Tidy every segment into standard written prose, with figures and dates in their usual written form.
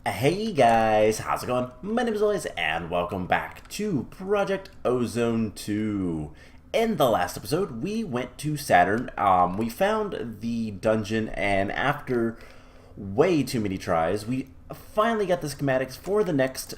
Hey guys, how's it going? My name is Elias and welcome back to Project Ozone 2. In the last episode, we went to Saturn. We found the dungeon, and after way too many tries, we finally got the schematics for the next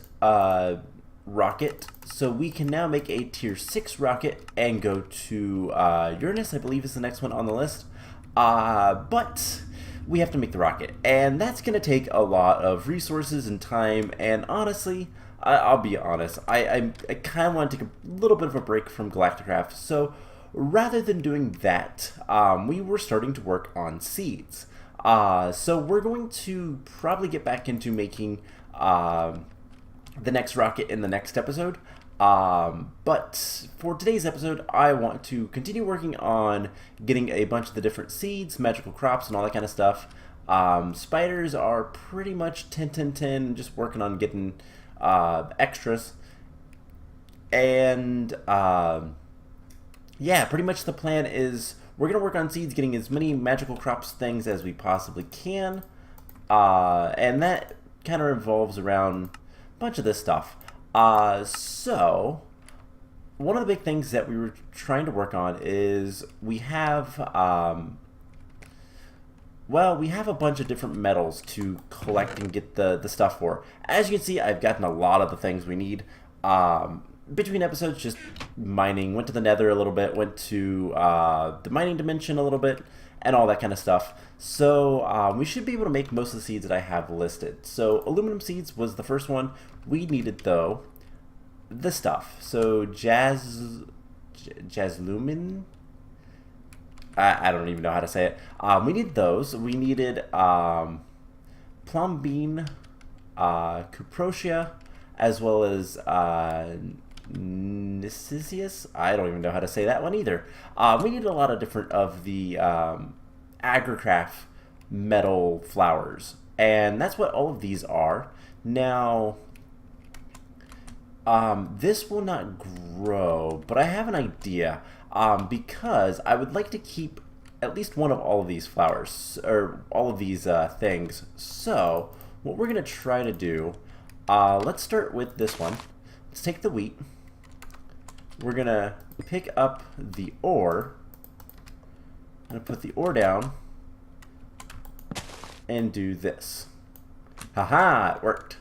rocket. So we can now make a tier 6 rocket and go to Uranus, I believe is the next one on the list. But we have to make the rocket, and that's going to take a lot of resources and time, and honestly, I'll be honest, I kind of want to take a little bit of a break from GalacticCraft, so rather than doing that, we were starting to work on seeds. So we're going to probably get back into making the next rocket in the next episode. But for today's episode, I want to continue working on getting a bunch of the different seeds, magical crops, and all that kind of stuff. Spiders are pretty much 10-10-10, just working on getting extras. And yeah, pretty much the plan is we're going to work on seeds, getting as many magical crops things as we possibly can. And that kind of revolves around a bunch of this stuff. So one of the big things that we were trying to work on is we have we have a bunch of different metals to collect and get the stuff for. As you can see, I've gotten a lot of the things we need. Between episodes, just mining, went to the nether a little bit, went to the mining dimension a little bit, and all that kind of stuff. So we should be able to make most of the seeds that I have listed. So aluminum seeds was the first one. We needed, though, this stuff. So jaslumin? I don't even know how to say it. We need those. We needed plum bean, cuprosia, as well as Nicisius. I don't even know how to say that one either. We need a lot of different of the agricraft metal flowers, and that's what all of these are. Now, this will not grow, but I have an idea, because I would like to keep at least one of all of these flowers, or all of these things. So what we're going to try to do, let's start with this one. Let's take the wheat. We're going to pick up the ore. I'm going to put the ore down and do this. Haha, it worked.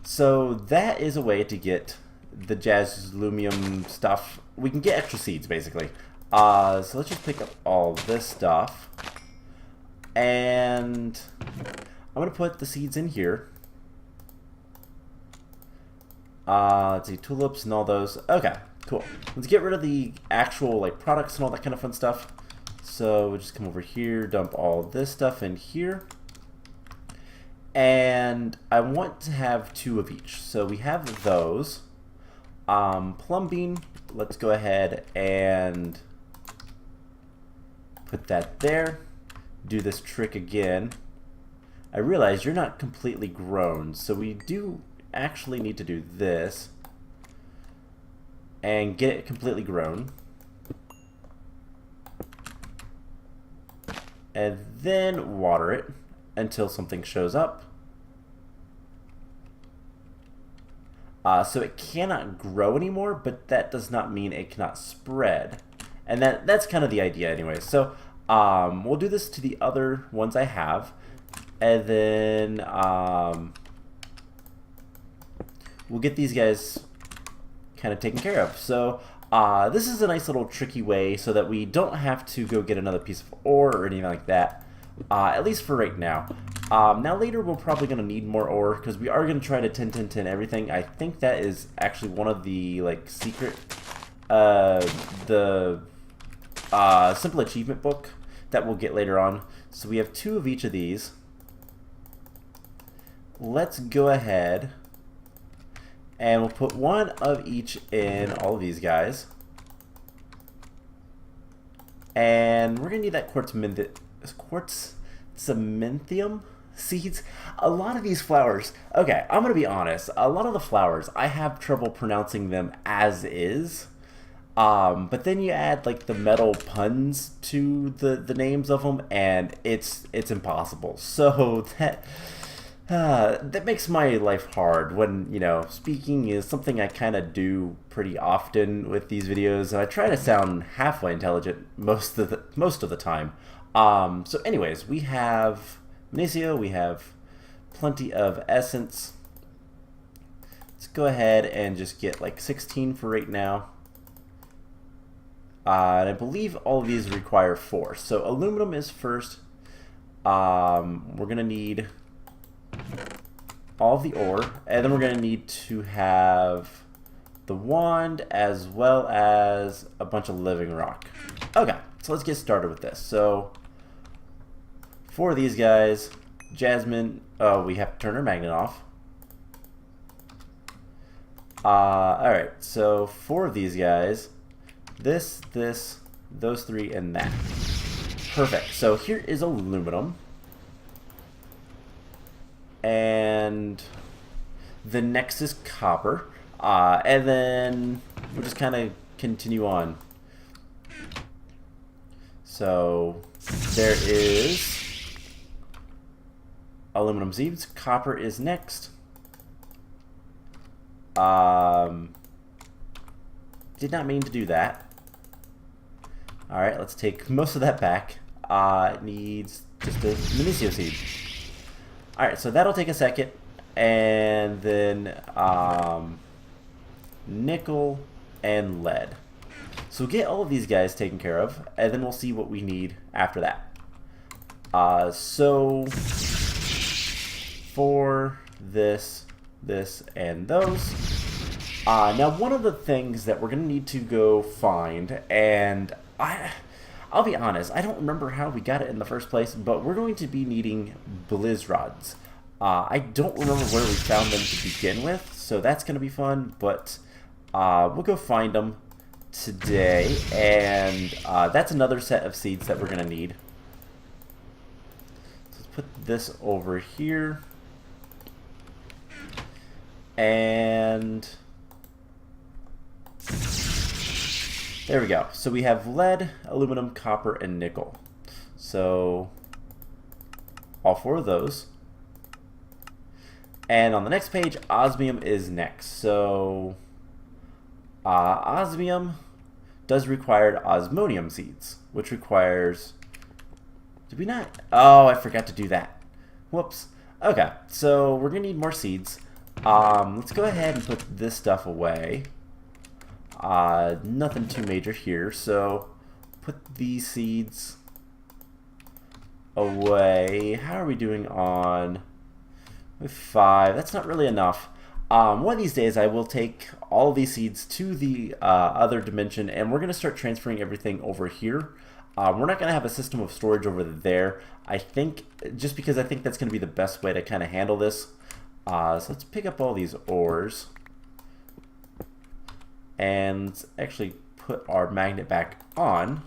So that is a way to get the jaslumium stuff. We can get extra seeds, basically. So let's just pick up all this stuff. And I'm going to put the seeds in here. Let's see, tulips and all those. Okay, cool. Let's get rid of the actual products and all that kind of fun stuff. So we'll just come over here, dump all this stuff in here. And I want to have 2 of each. So we have those. Plum bean, let's go ahead and put that there. Do this trick again. I realize you're not completely grown, so we do actually need to do this and get it completely grown. And then water it until something shows up. So it cannot grow anymore, but that does not mean it cannot spread. And that's kind of the idea anyway. So we'll do this to the other ones I have. And then we'll get these guys kind of taken care of. So this is a nice little tricky way so that we don't have to go get another piece of ore or anything like that. At least for right now. Now later we're probably going to need more ore because we are going to try to 10-10-10 everything. I think that is actually one of the secret simple achievement book that we'll get later on. So we have 2 of each of these. Let's go ahead and we'll put 1 of each in all of these guys. And we're going to need that quartzaminthium seeds. A lot of these flowers, okay, I'm going to be honest, a lot of the flowers, I have trouble pronouncing them as is. But then you add the metal puns to the names of them, and it's impossible. So That makes my life hard when, you know, speaking is something I kind of do pretty often with these videos, and I try to sound halfway intelligent most of the time. So anyways, we have Magnesium, we have plenty of essence. Let's go ahead and just get like 16 for right now. And I believe all of these require 4. So aluminum is first. We're going to need all of the ore, and then we're going to need to have the wand as well as a bunch of living rock. Okay, so let's get started with this. So for these guys, Jasmine, we have to turn her magnet off. Alright, so for these guys, this, those 3, and that. Perfect. So here is aluminum. And the next is copper. And then we'll just kind of continue on. So there is aluminum seeds. Copper is next. Did not mean to do that. Alright, let's take most of that back. It needs just a magnesium seed. Alright, so that'll take a second. And then nickel and lead. So we'll get all of these guys taken care of, and then we'll see what we need after that. So for this, and those. Now one of the things that we're going to need to go find, and I'll be honest, I don't remember how we got it in the first place, but we're going to be needing blizz rods. I don't remember where we found them to begin with, so that's going to be fun, but we'll go find them today, and that's another set of seeds that we're going to need. So let's put this over here. And there we go. So we have lead, aluminum, copper, and nickel. So all 4 of those. And on the next page, osmium is next. So osmium does require osmonium seeds, which requires... Did we not? Oh, I forgot to do that. Whoops. Okay, so we're going to need more seeds. Let's go ahead and put this stuff away. Nothing too major here, so put these seeds away. How are we doing on 5? That's not really enough. One of these days I will take all of these seeds to the other dimension, and we're going to start transferring everything over here. We're not going to have a system of storage over there, I think, just because I think that's going to be the best way to kind of handle this. So let's pick up all these ores and actually put our magnet back on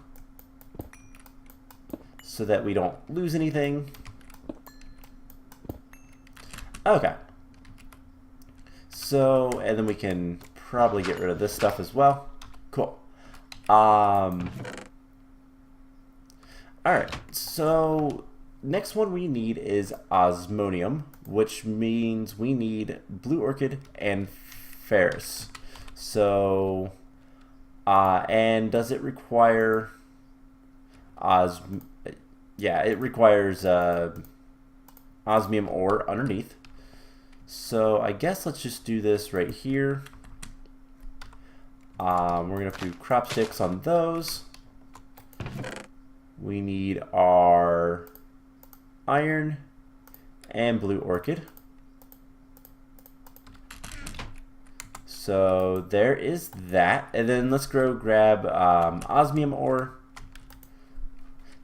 so that we don't lose anything. Okay. So, and then we can probably get rid of this stuff as well. Cool. Alright, so next one we need is osmonium, which means we need blue orchid and ferrous. So, and does it require yeah, it requires osmium ore underneath. So I guess let's just do this right here. We're gonna do crop sticks on those. We need our iron and blue orchid. So there is that, and then let's go grab osmium ore.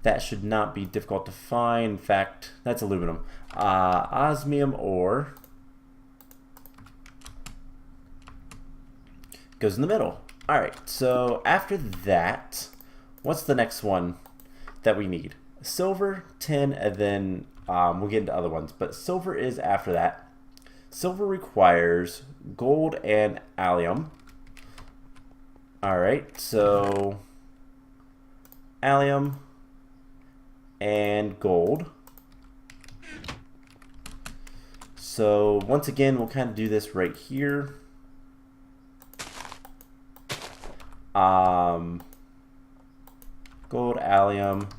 That should not be difficult to find. In fact, that's aluminum. Osmium ore goes in the middle. Alright, so after that, what's the next one that we need? Silver, tin, and then we'll get into other ones, but silver is after that. Silver requires gold and allium. Alright, so allium and gold. So once again, we'll kind of do this right here. Gold, allium,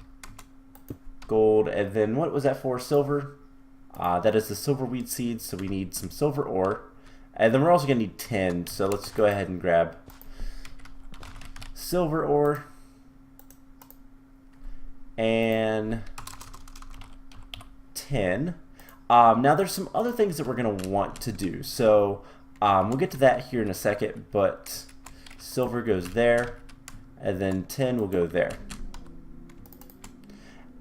gold, and then what was that for? Silver. That is the silverweed seeds, so we need some silver ore. And then we're also going to need tin, so let's go ahead and grab silver ore and tin. Now there's some other things that we're going to want to do, so we'll get to that here in a second, but silver goes there, and then tin will go there.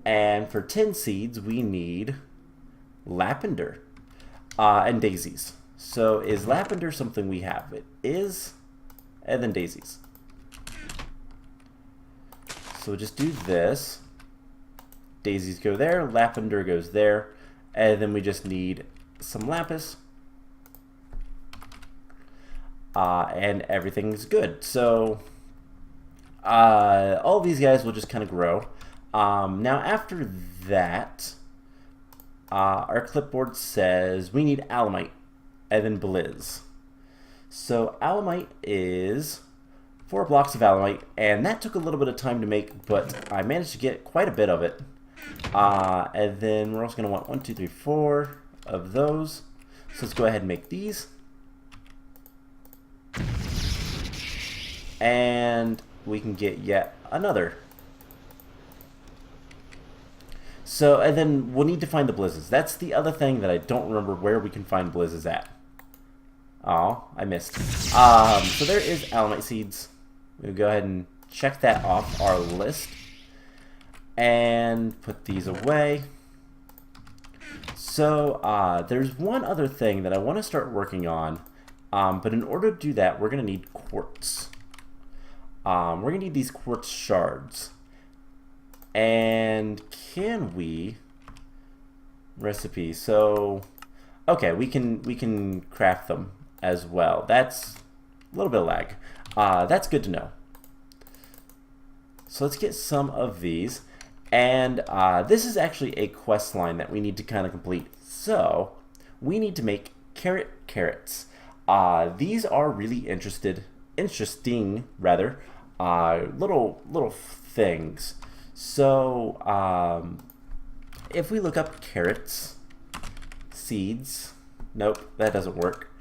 And for tin seeds, we need lavender and daisies. So is lavender something we have? It is, and then daisies. So we'll just do this. Daisies go there, lavender goes there, and then we just need some lapis. And everything's good. So all these guys will just kind of grow. Now after that, our clipboard says we need alumite and then blizz. So alumite is 4 blocks of alumite, and that took a little bit of time to make, but I managed to get quite a bit of it. And then we're also going to want 1, 2, 3, 4 of those. So let's go ahead and make these. And we can get yet another. So, and then we'll need to find the blizzes. That's the other thing that I don't remember where we can find blizzes at. Oh, I missed. So there is alumite seeds. We'll go ahead and check that off our list. And put these away. So, there's one other thing that I want to start working on. But in order to do that, we're going to need quartz. We're going to need these quartz shards. And can we recipe? So okay, we can craft them as well. That's a little bit of lag. That's good to know. So let's get some of these, and this is actually a quest line that we need to kind of complete. So we need to make carrots. These are really interesting rather, little things. So, if we look up carrots, seeds, nope, that doesn't work.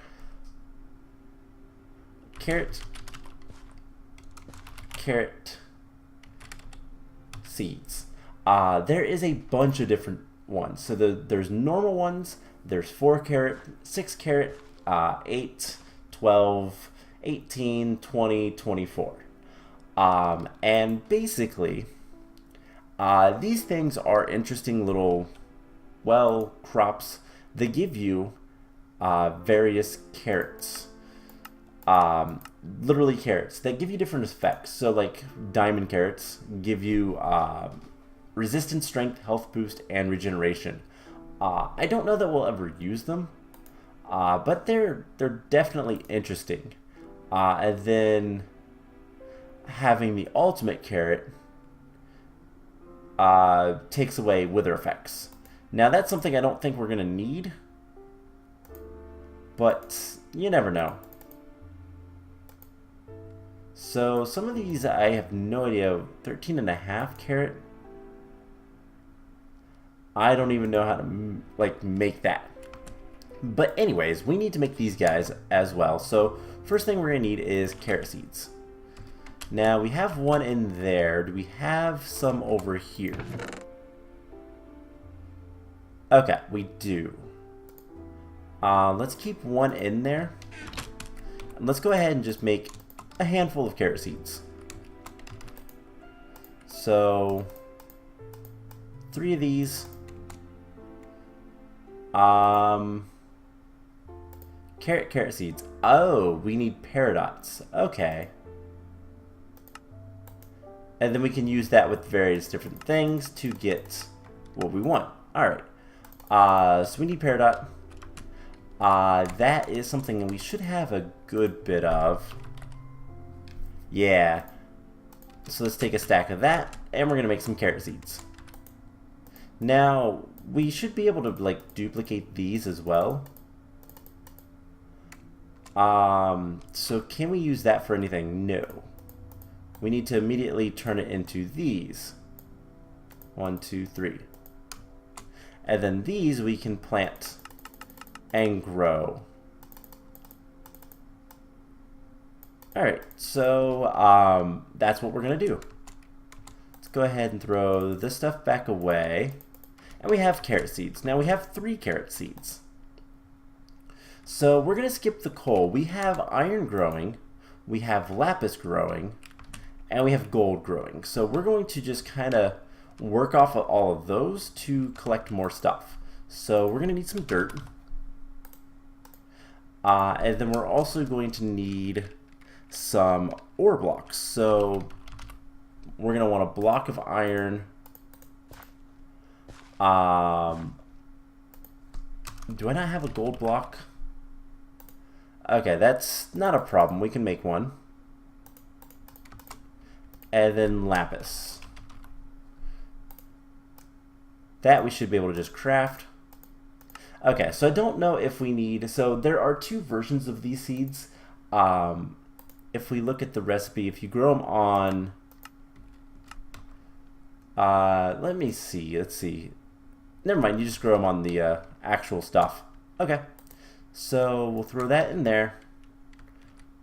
Carrot, seeds. There is a bunch of different ones. So there's normal ones, there's 4 carat, 6 carat, 8, 12, 18, 20, 24. And basically, these things are interesting little, well, crops. They give you various carrots. Literally carrots that give you different effects. So like diamond carrots give you resistance, strength, health boost, and regeneration. I don't know that we'll ever use them, but they're definitely interesting. And then having the ultimate carrot takes away wither effects. Now that's something I don't think we're gonna need, but you never know. So some of these I have no idea. 13.5 carat. I don't even know how to like make that. But anyways, we need to make these guys as well. So first thing we're gonna need is carrot seeds. Now we have one in there. Do we have some over here? Okay, we do. Let's keep one in there. And let's go ahead and just make a handful of carrot seeds. So 3 of these. Carrot seeds. Oh, we need paradots. Okay. And then we can use that with various different things to get what we want. Alright. So we need peridot. That is something that we should have a good bit of. Yeah. So let's take a stack of that, and we're going to make some carrot seeds. Now, we should be able to, like, duplicate these as well. So can we use that for anything? No. We need to immediately turn it into these. 1, 2, 3. And then these we can plant and grow. Alright, so that's what we're going to do. Let's go ahead and throw this stuff back away. And we have carrot seeds. Now we have 3 carrot seeds. So we're going to skip the coal. We have iron growing, we have lapis growing, and we have gold growing. So we're going to just kind of work off of all of those to collect more stuff. So we're going to need some dirt. And then we're also going to need some ore blocks. So we're going to want a block of iron. Do I not have a gold block? Okay, that's not a problem. We can make one. And then lapis. That we should be able to just craft. Okay, so I don't know if we need... So there are 2 versions of these seeds. If we look at the recipe, if you grow them on... let me see. Let's see. Never mind, you just grow them on the actual stuff. Okay. So we'll throw that in there.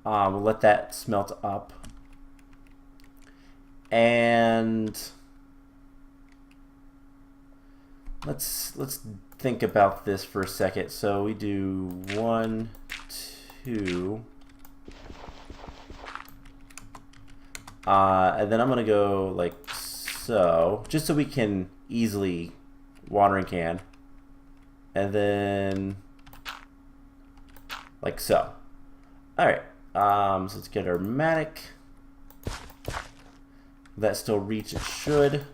We'll let that smelt up. And let's think about this for a second. So we do 1, 2. And then I'm gonna go like so, just so we can easily watering can. And then like so. Alright, so let's get our matic. That still reach, it should.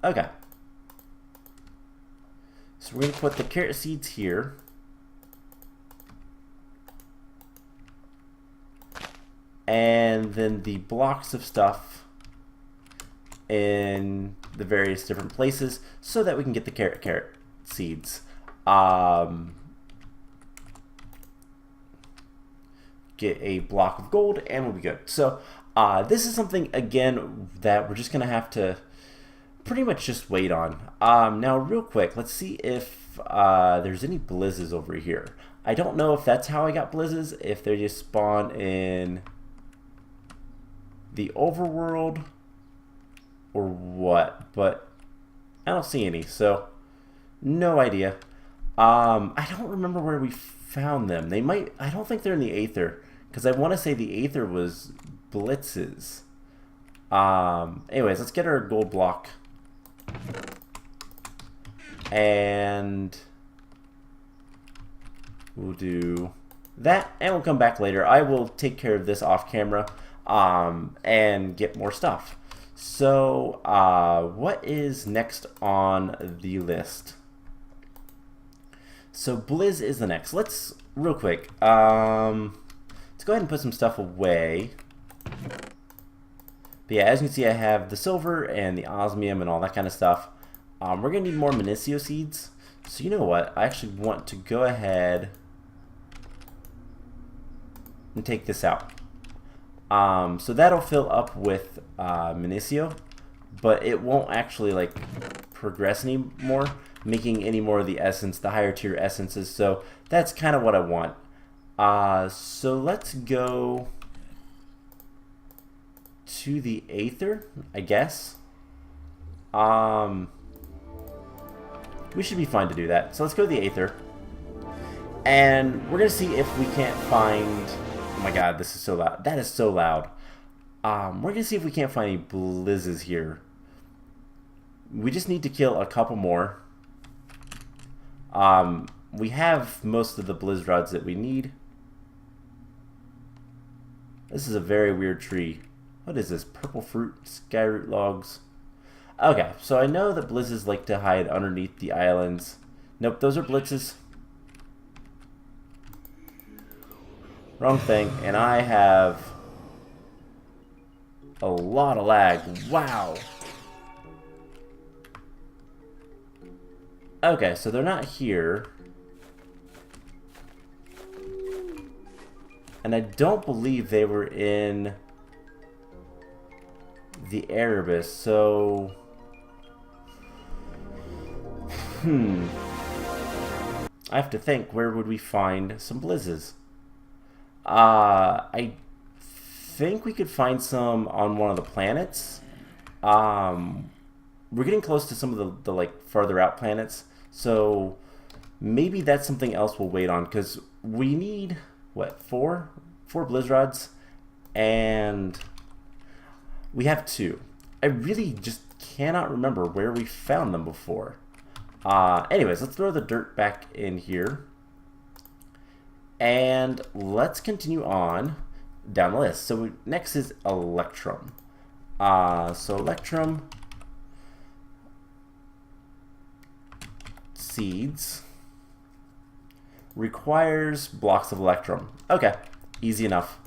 Okay. So we're going to put the carrot seeds here. And then the blocks of stuff in the various different places so that we can get the carrot seeds. Get a block of gold and we'll be good. So this is something, again, that we're just going to have to pretty much just wait on. Now, real quick, let's see if there's any blizzes over here. I don't know if that's how I got blizzes, if they just spawn in the overworld or what, but I don't see any, so no idea. I don't remember where we found them. They might, I don't think they're in the Aether, because I want to say the Aether was blitzes. Anyways, let's get our gold block. And we'll do that, and we'll come back later. I will take care of this off camera and get more stuff. So, what is next on the list? So, Blizz is the next. Let's, real quick, let's go ahead and put some stuff away. But yeah, as you can see, I have the silver and the osmium and all that kind of stuff. We're going to need more Minicio seeds. So you know what? I actually want to go ahead and take this out. So that'll fill up with Minicio, but it won't actually like progress anymore, making any more of the essence, the higher tier essences. So that's kind of what I want. So let's go to the Aether, I guess. We should be fine to do that. So let's go to the Aether. And we're going to see if we can't find... Oh my god, this is so loud. That is so loud. We're going to see if we can't find any blizzes here. We just need to kill a couple more. We have most of the blizz rods that we need. This is a very weird tree. What is this? Purple fruit, skyroot logs. Okay, so I know that blizzes like to hide underneath the islands. Nope, those are blitzes. Wrong thing, and I have a lot of lag. Wow. Okay, so they're not here. And I don't believe they were in the Erebus, so... I have to think, where would we find some blizzes? I think we could find some on one of the planets. We're getting close to some of the like farther out planets, so maybe that's something else we'll wait on, because we need what, four blizz rods, and we have 2. I really just cannot remember where we found them before. Anyways, let's throw the dirt back in here, and let's continue on down the list. So next is Electrum. So Electrum seeds requires blocks of Electrum. Okay, easy enough.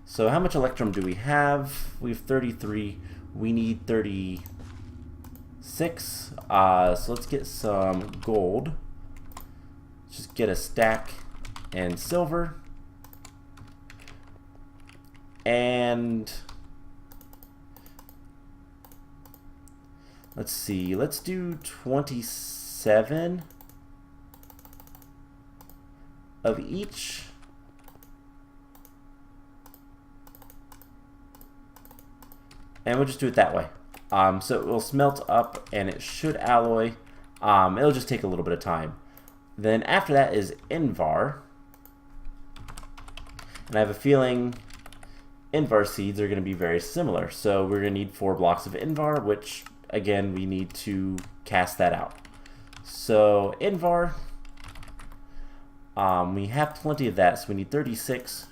So how much Electrum do we have? We have 33. We need 36. So let's get some gold. Just get a stack and silver. And let's see, let's do 27 of each. And we'll just do it that way. So it will smelt up and it should alloy. It'll just take a little bit of time. Then after that is Invar. And I have a feeling Invar seeds are going to be very similar. So we're going to need 4 blocks of Invar, which again we need to cast that out. So Invar, we have plenty of that, so we need 36.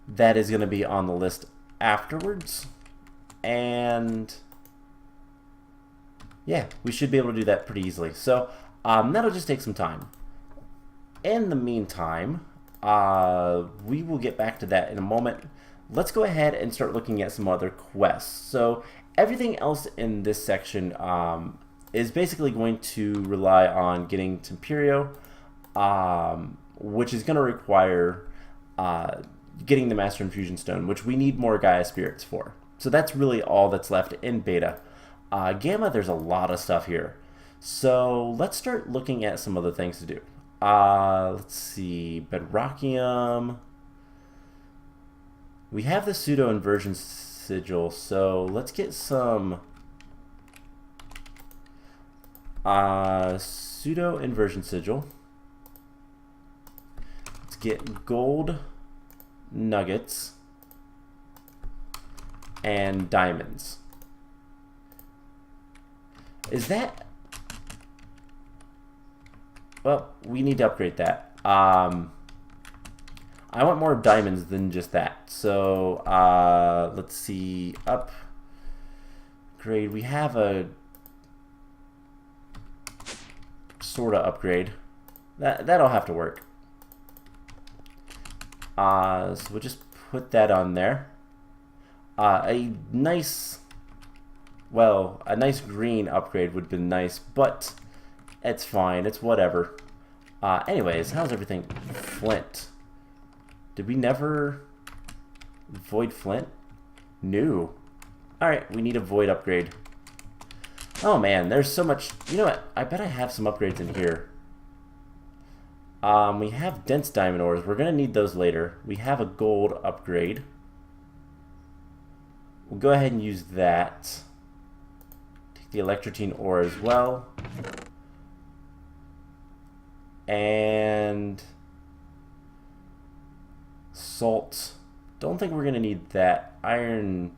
That is going to be on the list afterwards. And yeah, we should be able to do that pretty easily. So that'll just take some time. In the meantime, we will get back to that in a moment. Let's go ahead and start looking at some other quests. So everything else in this section is basically going to rely on getting Temperio, which is going to require getting the Master Infusion Stone, which we need more Gaia Spirits for. So that's really all that's left in beta. Gamma, there's a lot of stuff here. So let's start looking at some other things to do. Let's see, Bedrockium. We have the pseudo inversion sigil, so let's get some pseudo inversion sigil. Let's get gold nuggets and diamonds. Is that... Well, we need to upgrade that. I want more diamonds than just that. So, let's see. Upgrade. We have a sort of upgrade. That'll have to work. So we'll just put that on there. A nice green upgrade would have been nice, but it's fine. It's whatever. Anyways, how's everything? Flint. Did we never void flint? No. Alright, we need a void upgrade. Oh man, there's so much. You know what? I bet I have some upgrades in here. We have dense diamond ores. We're going to need those later. We have a gold upgrade. We'll go ahead and use that. Take the electrotine ore as well. And salt. Don't think we're going to need that. Iron,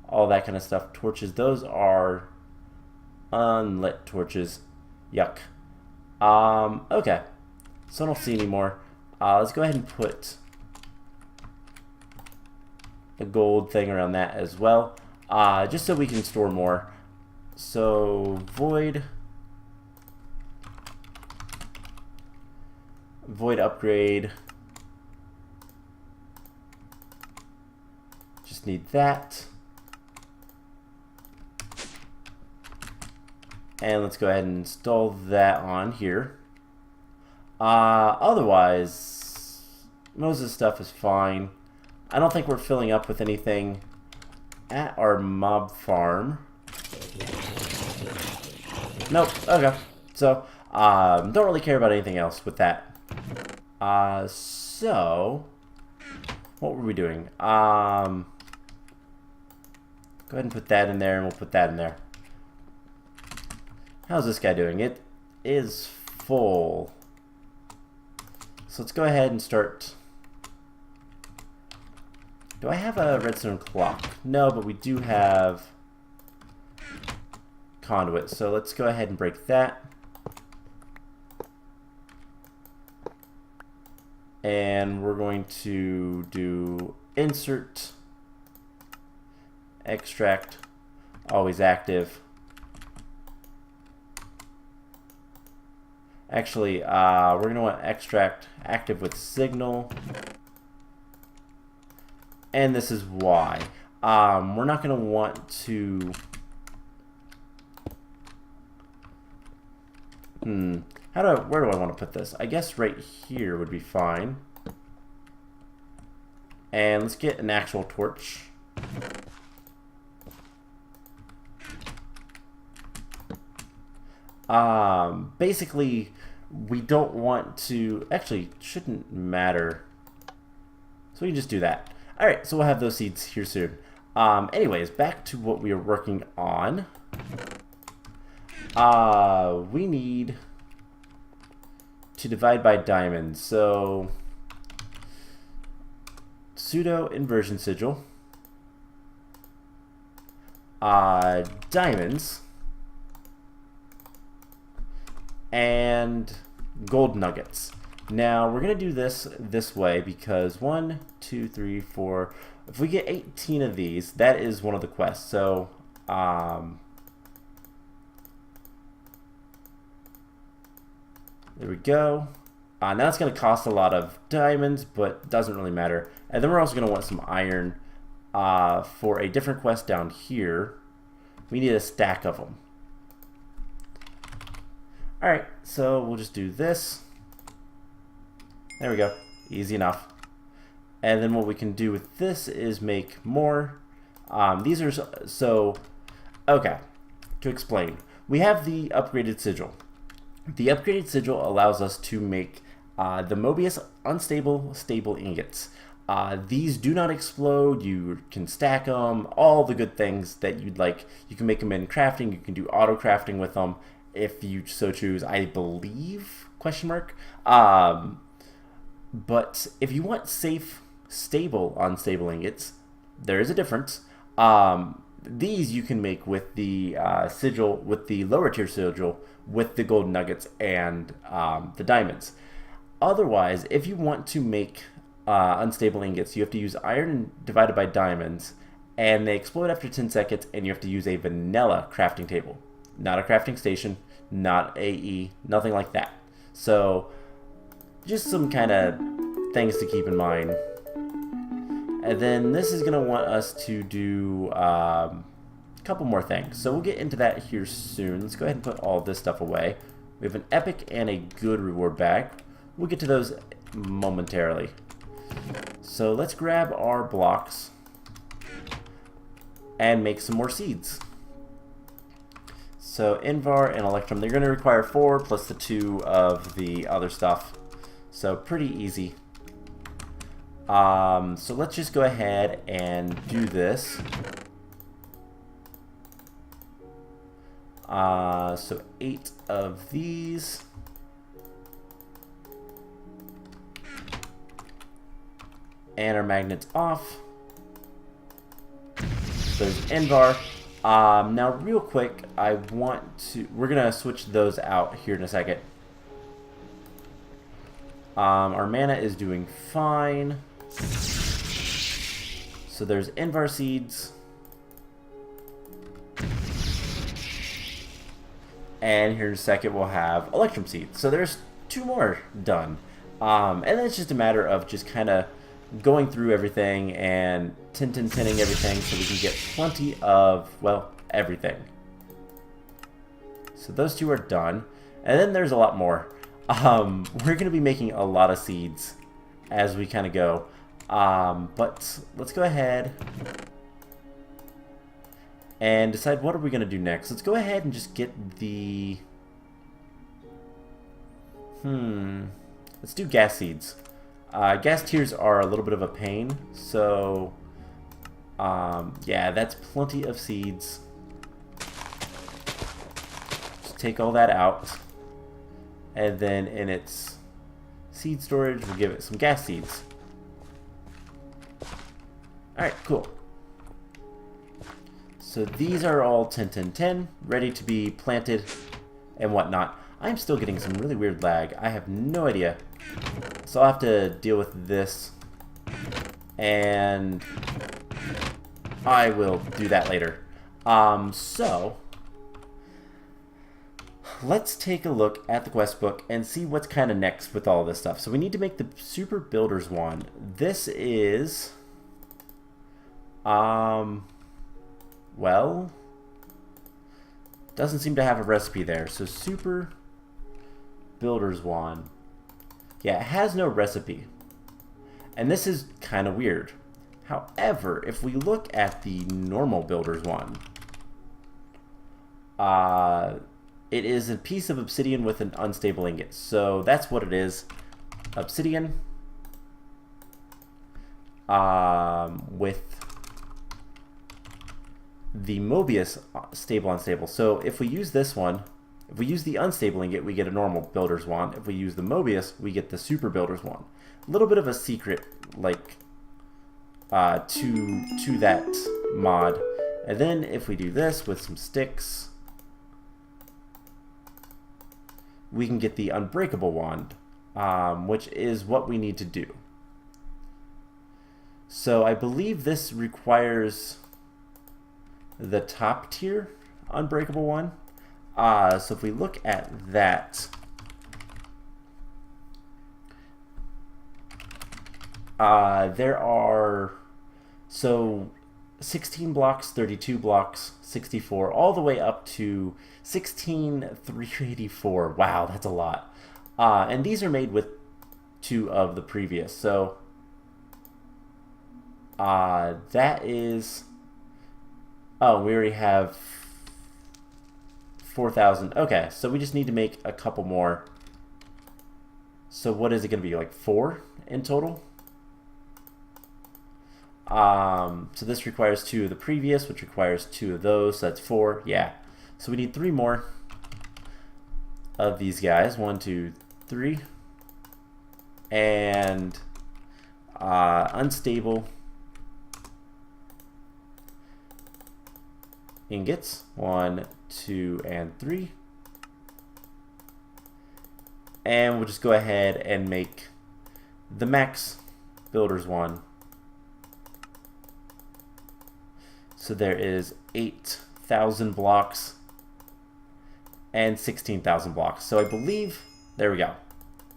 all that kind of stuff. Torches. Those are unlit torches. Yuck. Okay. So I don't see any more. Let's go ahead and put a gold thing around that as well, just so we can store more. So void upgrade, just need that. And let's go ahead and install that on here. Otherwise, most of the stuff is fine. I don't think we're filling up with anything at our mob farm. Nope. Okay. So, don't really care about anything else with that. So, what were we doing? Go ahead and put that in there, and we'll put that in there. How's this guy doing? It is full. So let's go ahead and start. Do I have a redstone clock? No, but we do have conduit. So let's go ahead and break that. And we're going to do insert, extract, always active. Actually, we're going to want extract active with signal. And this is why. We're not going to want to... Where do I want to put this? I guess right here would be fine. And let's get an actual torch. Basically, we don't want to... Actually, shouldn't matter. So we can just do that. Alright, so we'll have those seeds here soon. Anyways, back to what we are working on. We need to divide by diamonds. So, pseudo inversion sigil. Diamonds. And gold nuggets. Now, we're going to do this way because 1, 2, 3, 4... If we get 18 of these, that is one of the quests. So, there we go. Now it's going to cost a lot of diamonds, but doesn't really matter. And then we're also going to want some iron for a different quest down here. We need a stack of them. Alright, so we'll just do this. There we go. Easy enough. And then what we can do with this is make more. These are so... Okay, to explain. We have the upgraded sigil. The upgraded sigil allows us to make the Mobius unstable stable ingots. These do not explode. You can stack them. All the good things that you'd like. You can make them in crafting. You can do auto crafting with them if you so choose. I believe? Question mark. But if you want safe, stable, unstable ingots, there is a difference. These you can make with the sigil, with the lower tier sigil, with the gold nuggets and the diamonds. Otherwise, if you want to make unstable ingots, you have to use iron divided by diamonds, and they explode after 10 seconds, and you have to use a vanilla crafting table. Not a crafting station, not AE, nothing like that. So, just some kind of things to keep in mind. And then this is going to want us to do a couple more things. So we'll get into that here soon. Let's go ahead and put all this stuff away. We have an epic and a good reward bag. We'll get to those momentarily. So let's grab our blocks and make some more seeds. So Invar and Electrum, they're going to require 4 plus the 2 of the other stuff. So pretty easy. So let's just go ahead and do this. So 8 of these. And our magnets off. So there's Invar. Now real quick, we're gonna switch those out here in a second. Our mana is doing fine. So there's Invar seeds. And here in a second we'll have Electrum seeds. So there's 2 more done. And then it's just a matter of just kind of going through everything and tinning everything so we can get plenty of, well, everything. So those 2 are done. And then there's a lot more. We're going to be making a lot of seeds. as we kind of go. But let's go ahead and decide what are we going to do next. Let's go ahead and just get the... Let's do gas seeds. Gas tiers are a little bit of a pain, so yeah, that's plenty of seeds. Just take all that out, and then in its seed storage, we'll give it some gas seeds. Alright, cool. So these are all 10, 10, 10, ready to be planted and whatnot. I'm still getting some really weird lag. I have no idea. So I'll have to deal with this. And I will do that later. So let's take a look at the quest book and see what's kind of next with all this stuff. So we need to make the Super Builder's Wand. This is... well... doesn't seem to have a recipe there. So Super Builder's Wand. Yeah, it has no recipe. And this is kind of weird. However, if we look at the normal Builder's Wand, it is a piece of obsidian with an unstable ingot. So that's what it is. Obsidian with the Mobius stable unstable. So if we use this one, if we use the unstable ingot, we get a normal Builder's Wand. If we use the Mobius, we get the Super Builder's Wand. A little bit of a secret, like, to that mod. And then if we do this with some sticks, we can get the Unbreakable Wand, which is what we need to do. So I believe this requires the top tier Unbreakable one. So if we look at that, there are 16 blocks, 32 blocks, 64, all the way up to 16,384. Wow, that's a lot. And these are made with 2 of the previous. So that is... oh, we already have 4,000. Okay, so we just need to make a couple more. So what is it going to be, like 4 in total? So this requires 2 of the previous, which requires 2 of those, so that's 4. Yeah. So we need 3 more of these guys. 1, 2, 3. And unstable ingots. 1, 2, and 3. And we'll just go ahead and make the max Builder's Wand. So there is 8,000 blocks and 16,000 blocks. So I believe, there we go.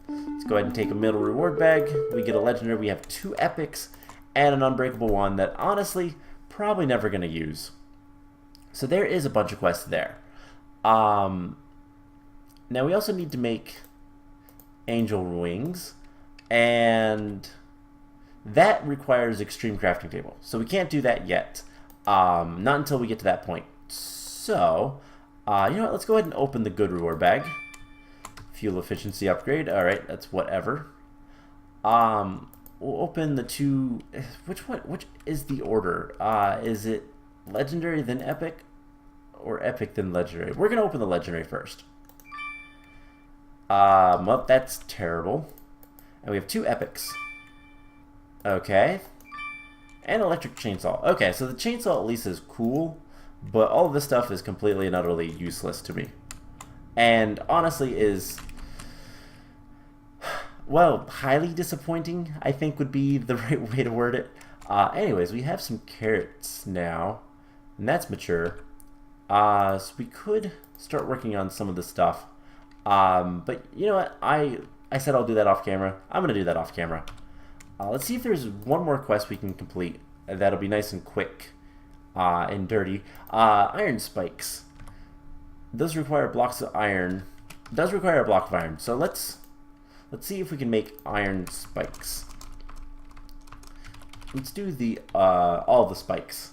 Let's go ahead and take a middle reward bag. We get a legendary. We have 2 epics and an unbreakable one that honestly probably never going to use. So there is a bunch of quests there. Now we also need to make angel wings, and that requires extreme crafting table. So we can't do that yet. Not until we get to that point. So, you know what? Let's go ahead and open the good reward bag. Fuel efficiency upgrade. All right, that's whatever. We'll open the 2. Which is the order? Is it legendary then epic, or epic then legendary? We're gonna open the legendary first. Well, that's terrible. And we have 2 epics. Okay. And electric chainsaw. Okay, so the chainsaw at least is cool, but all of this stuff is completely and utterly useless to me. And honestly is, well, highly disappointing, I think would be the right way to word it. Anyways, we have some carrots now, and that's mature. So we could start working on some of the stuff. But you know what? I said I'll do that off camera. I'm going to do that off camera. Let's see if there's one more quest we can complete. That'll be nice and quick and dirty. Iron spikes. Those require blocks of iron. Does require a block of iron. So let's see if we can make iron spikes. let's do the all the spikes.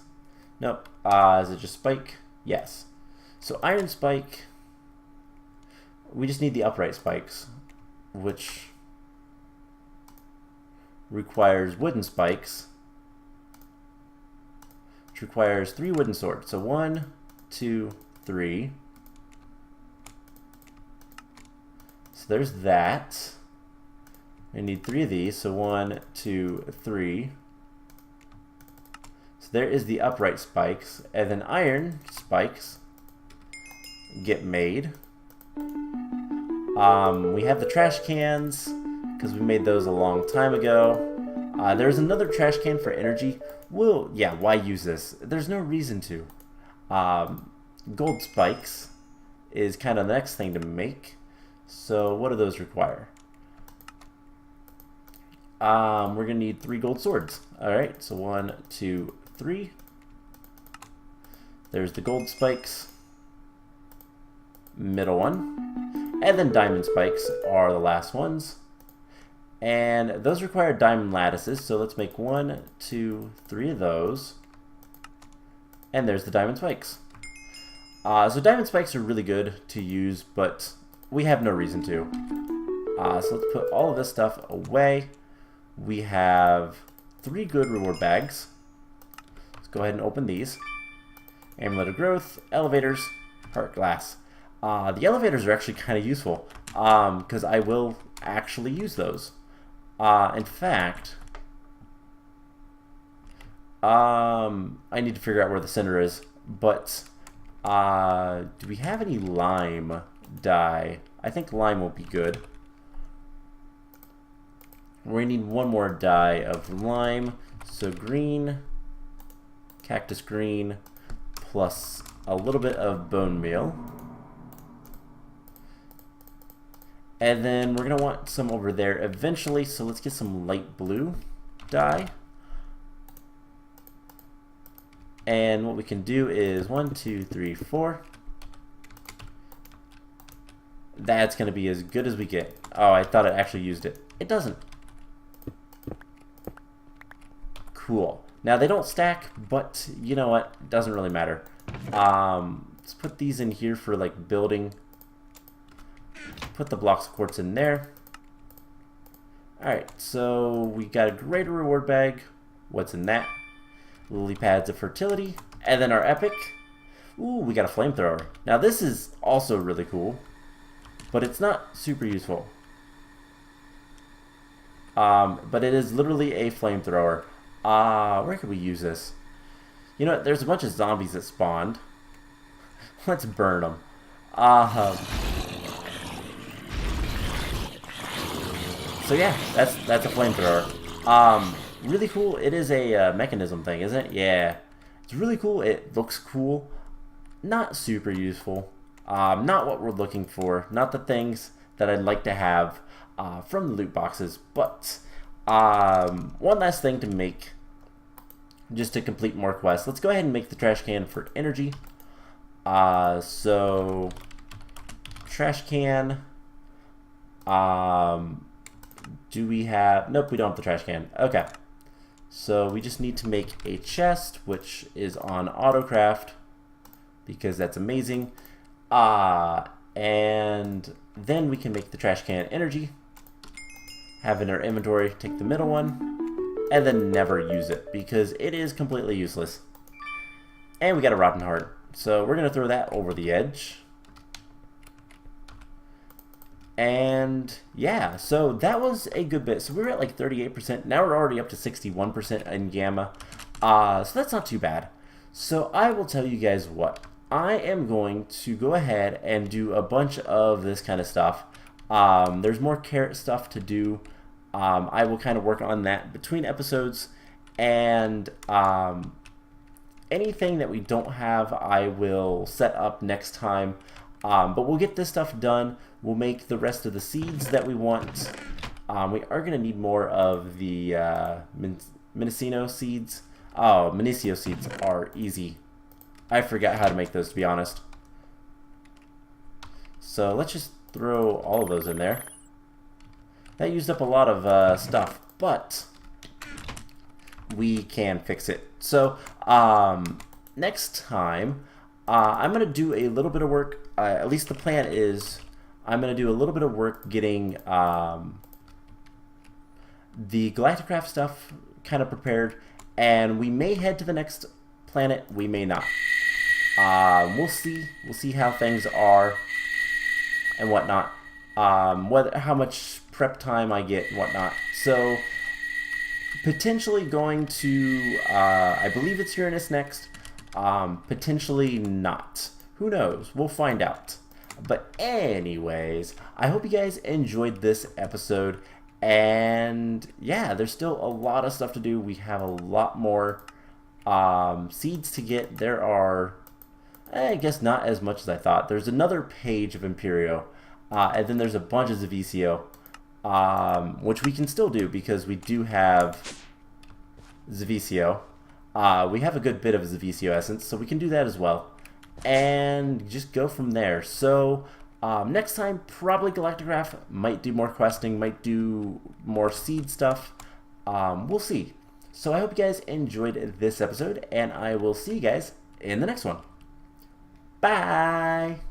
Nope. Is it just spike? Yes. So iron spike. We just need the upright spikes, which requires wooden spikes, which requires 3 wooden swords. So 1, 2, 3. So there's that. I need 3 of these. So 1, 2, 3. So there is the upright spikes, and then iron spikes get made. We have the trash cans because we made those a long time ago. There's another trash can for energy. Well, yeah, why use this? There's no reason to. Gold spikes is kind of the next thing to make. So what do those require? We're going to need 3 gold swords. Alright, so 1, 2, 3. There's the gold spikes. Middle one. And then diamond spikes are the last ones. And those require diamond lattices, so let's make 1, 2, 3 of those. And there's the diamond spikes. So diamond spikes are really good to use, but we have no reason to. So let's put all of this stuff away. We have 3 good reward bags. Let's go ahead and open these. Amulet of Growth, elevators, heart glass. The elevators are actually kind of useful because I will actually use those. In fact, I need to figure out where the center is, but do we have any lime dye? I think lime will be good. We need 1 more dye of lime, so green, cactus green, plus a little bit of bone meal. And then we're going to want some over there eventually, so let's get some light blue dye. And what we can do is 1, 2, 3, 4. That's going to be as good as we get. Oh, I thought it actually used it. It doesn't. Cool. Now they don't stack, but you know what? It doesn't really matter. Let's put these in here for like building. Put the blocks of quartz in there. Alright, so we got a greater reward bag. What's in that? Lily pads of fertility. And then our epic. Ooh, we got a flamethrower. Now this is also really cool, but it's not super useful. But it is literally a flamethrower. Where could we use this? You know what? There's a bunch of zombies that spawned. Let's burn them. So yeah, that's a flamethrower. Really cool. It is a mechanism thing, isn't it? Yeah, it's really cool. It looks cool. Not super useful. Not what we're looking for. Not the things that I'd like to have from the loot boxes. But one last thing to make, just to complete more quests. Let's go ahead and make the trash can for energy. So trash can. Do we have... Nope, we don't have the trash can. Okay. So we just need to make a chest, which is on AutoCraft, because that's amazing. And then we can make the trash can energy, have in our inventory, take the middle one, and then never use it, because it is completely useless. And we got a rotten heart. So we're going to throw that over the edge. And yeah, so that was a good bit. So we were at like 38%. Now we're already up to 61% in gamma. So that's not too bad. So I will tell you guys what. I am going to go ahead and do a bunch of this kind of stuff. There's more Karat stuff to do. I will kind of work on that between episodes. And anything that we don't have, I will set up next time. But we'll get this stuff done. We'll make the rest of the seeds that we want. We are going to need more of the Minicino seeds. Oh, Minicio seeds are easy. I forgot how to make those, to be honest. So let's just throw all of those in there. That used up a lot of stuff, but we can fix it. So next time, I'm going to do a little bit of work, at least the plan is, I'm going to do a little bit of work getting the GalacticCraft stuff kind of prepared, and we may head to the next planet, we may not. We'll see how things are and whatnot, how much prep time I get and whatnot. So potentially going to, I believe it's Uranus next, potentially not. Who knows? We'll find out. But anyways, I hope you guys enjoyed this episode, and yeah, there's still a lot of stuff to do. We have a lot more seeds to get. There are, I guess, not as much as I thought. There's another page of Imperio, and then there's a bunch of Zavicio, which we can still do because we do have Zavicio. We have a good bit of Zavicio essence, so we can do that as well, and just go from there. So next time, probably GalacticCraft, might do more questing, might do more seed stuff. We'll see. So I hope you guys enjoyed this episode, and I will see you guys in the next one. Bye!